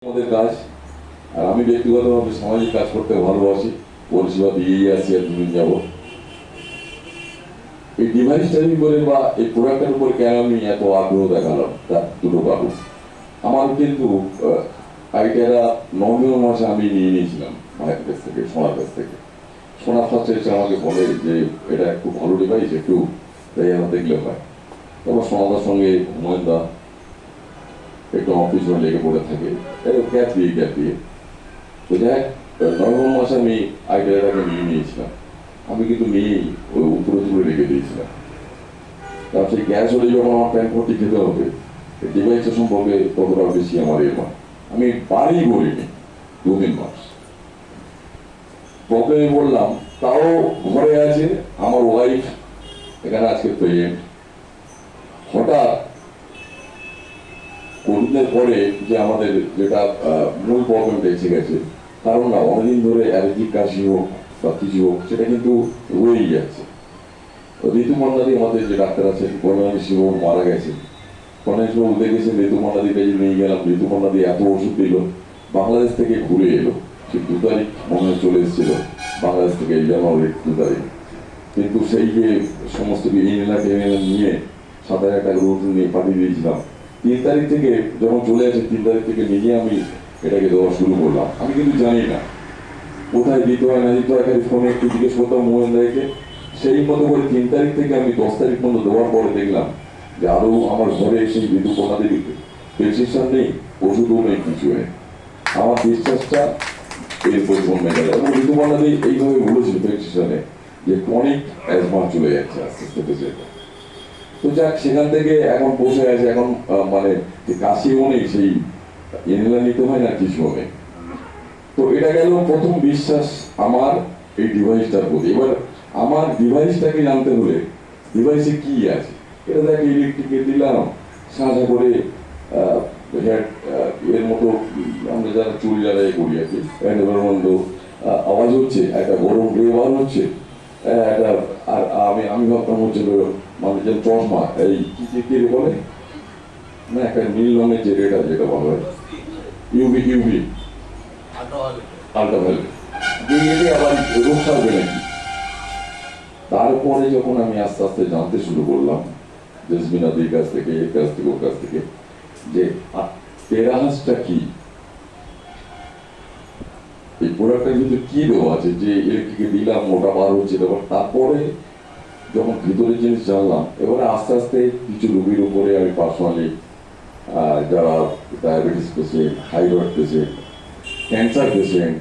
আমাদের কাজ। আর আমি ব্যক্তিগতভাবে সামাজিক কাজ করতে ভালোবাসি, পরিষেবা দিয়েই আছি আর দিন যাব। এই ডিভাইসটার উপরে বা এই প্রোডাক্টের উপরে কেন আমি এত আগ্রহ দেখালাম তার দুটো কারণ। আমার কিন্তু আইডিয়াটা নভেম্বর মাসে আমি নিয়ে নিয়েছিলাম মায়ের কাছ থেকে, সোনার কাছ থেকে। সোনা ফার্স্ট এসে আমাকে বলে যে এটা একটু ভালো ডিভাইস, একটু তাই আমার দেখলে হয়। তারপর সোনাদার সঙ্গে হুমায়ুনদা একটু অফিস লেগে পড়ে থাকে, ক্যাপ দিয়ে তো যাই নভেম্বর মাসে আমি আইডিয়াটাকে নিয়ে নিয়েছিলাম। আমি কিন্তু নিয়েই ওই উপরে তুলে রেখে দিয়েছিলাম। তার সেই গ্যাস হলে যখন আমার প্যান্ট ভর্তি খেতে হবে, ডিভাইসের সম্পর্কে ততটা বেশি আমার নয়। আমি বাড়ি বলিনি 2-3 মাস প্রবলেমে বললাম। তাও ঘরে আছে আমার ওয়াইফ, এখানে আজকে প্রেজেন্ট। হঠাৎ কোভিডের পরে যে আমাদের যেটা মূল প্রবলেমটা এসে গেছে, কারণ না অনেকদিন ধরে অ্যালার্জিক কাশি হোক বা কিছু হোক, সেটা কিন্তু রয়েই যাচ্ছে। ঋতুমন্ডাদি আমাদের যে ডাক্তার আছেন, করোনাবাবু মারা গেছেন, করোনাবাবু দেখেছেন ঋতুমন্ডাদিকে নিয়ে গেলাম। ঋতুমন্ডাদি এত ওষুধ দিল, বাংলাদেশ থেকে ঘুরে এলো। সে 2 তারিখ মনে হয় চলে এসেছিল বাংলাদেশ থেকে, জানুয়ারি 2 তারিখ। কিন্তু সেই যে সমস্ত ইনহেলার নিয়ে 7,000 টাকার ওষুধ নিয়ে পাঠিয়ে দিয়েছিলাম। 3 তারিখ থেকে যখন চলে আসে, 3 তারিখ থেকে নিজে আমি এটাকে দেওয়া শুরু করলাম। আমি কিন্তু জানি না কোথায় দিতে হয় না দিতে হয়, খালি ফোনে একটু জিজ্ঞেস করতাম মোবাইল থেকে। সেই মতো করে 3 তারিখ থেকে আমি 10 তারিখ পর্যন্ত দেওয়ার পরে দেখলাম যে আরও আমার ঘরে সেই ঋতুপর্ণাদের প্রেসক্রিপশন নেই, ওষুধও নেই, কিছু নেই। আমার বিশ্বাসটা এরপর কমে গেল। এবং ঋতুপর্ণাদি এইভাবে বলেছিল প্রেসক্রিপশনে যে ক্রনিক অ্যাজমা চলে যাচ্ছে আস্তে আস্তে পেশেন্টটা। তো যাক, সেখান থেকে এখন বসে আছে। এখন মানে কাশিও নেই, সেই ইনহেলার নিতে হয় না, কিছু নেই। তো এটা গেল প্রথম বিশ্বাস আমার এই ডিভাইসটার প্রতি। এবার আমার ডিভাইসটাকে জানতে হলে ডিভাইসে কি আছে। এটা দেখে ইলেকট্রিকে দিলাম, সাজা করে এর মতো আমরা যারা চুল জ্বালাই করি আর কি, আওয়াজ হচ্ছে, একটা গরম রে বার হচ্ছে, একটা। আর আমি ভাবতাম হচ্ছে মানে যে চশমা, এই কি বলে না, একটা নীল রঙের যে রেটা, যেটা বলা হয় ইউভি আল্ট্রাভায়োলেট, দিয়ে আবার রোগ সারবে নাকি। তারপরে যখন আমি আস্তে আস্তে জানতে শুরু করলাম জেসমিনাদির কাছ থেকে, এর কাছ থেকে, ওর কাছ থেকে, যে টেরাহাসটা কি, এই প্রোডাক্টের ভিতরে কি দেওয়া আছে, যে ইলেকট্রিকে দিলাম ওটা বার হচ্ছে। তারপরে যখন ভিতরের জিনিস জানলাম, এবারে আস্তে আস্তে কিছু রোগীর উপরে আমি পার্সোনালি, যারা diabetes patient, thyroid patient, cancer patient,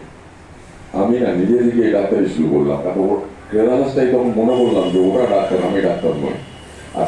আমি না নিজে থেকে ডাক্তারি শুরু করলাম। তারপর টেরাহাসটাই তখন মনে করলাম যে ওটা ডাক্তার, আমি ডাক্তার নই। আর